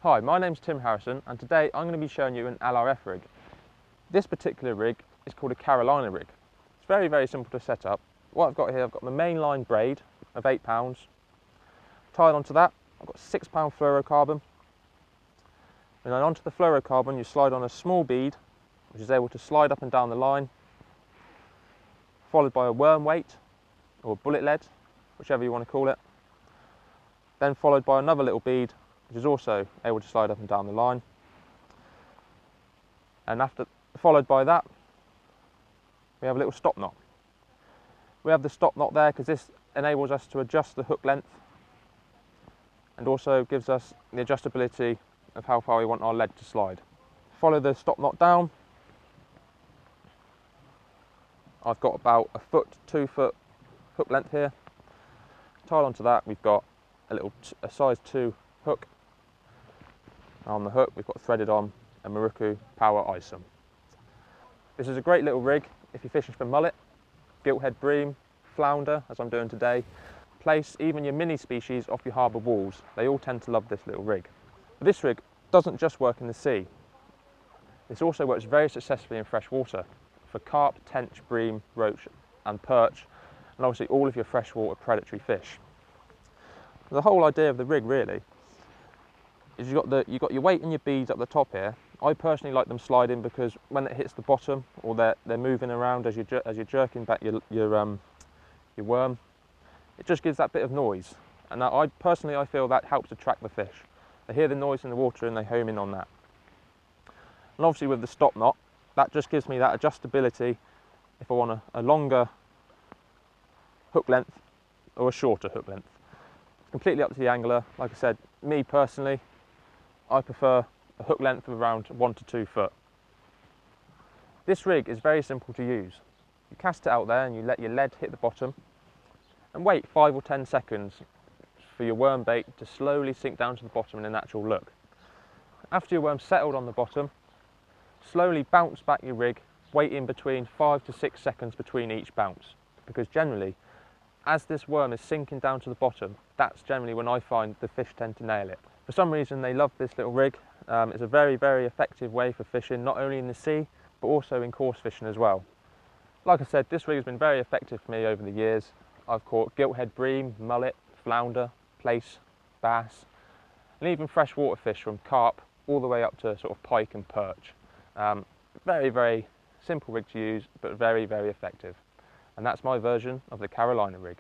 Hi, my name's Tim Harrison and today I'm going to be showing you an LRF rig. This particular rig is called a Carolina rig. It's very simple to set up. What I've got here, I've got my mainline braid of £8. Tied onto that, I've got £6 fluorocarbon. And then onto the fluorocarbon you slide on a small bead which is able to slide up and down the line, followed by a worm weight or bullet lead, whichever you want to call it. Then followed by another little bead which is also able to slide up and down the line. And followed by that, we have a little stop knot. We have the stop knot there because this enables us to adjust the hook length and also gives us the adjustability of how far we want our lead to slide. Follow the stop knot down. I've got about a foot, 2 foot hook length here. Tied onto that, we've got a size 2 hook. On the hook, we've got threaded on a Maruku Power Isom. This is a great little rig if you're fishing for mullet, gilthead bream, flounder, as I'm doing today. Place even your mini species off your harbour walls. They all tend to love this little rig. But this rig doesn't just work in the sea. This also works very successfully in fresh water for carp, tench, bream, roach and perch, and obviously all of your freshwater predatory fish. The whole idea of the rig really is you've got your weight and your beads up the top here. I personally like them sliding because when it hits the bottom or they're moving around as you're jerking back your worm, it just gives that bit of noise. And I feel that helps attract the fish. They hear the noise in the water and they home in on that. And obviously with the stop knot, that just gives me that adjustability if I want a longer hook length or a shorter hook length. It's completely up to the angler. Like I said, me personally, I prefer a hook length of around 1 to 2 foot. This rig is very simple to use. You cast it out there and you let your lead hit the bottom and wait 5 or 10 seconds for your worm bait to slowly sink down to the bottom in a natural look. After your worm's settled on the bottom, slowly bounce back your rig, waiting between 5 to 6 seconds between each bounce, because generally as this worm is sinking down to the bottom, that's generally when I find the fish tend to nail it. For some reason they love this little rig. It's a very effective way for fishing, not only in the sea but also in coarse fishing as well. Like I said, this rig has been very effective for me over the years. I've caught gilthead bream, mullet, flounder, plaice, bass and even freshwater fish from carp all the way up to sort of pike and perch. Very simple rig to use but very effective. And that's my version of the Carolina rig.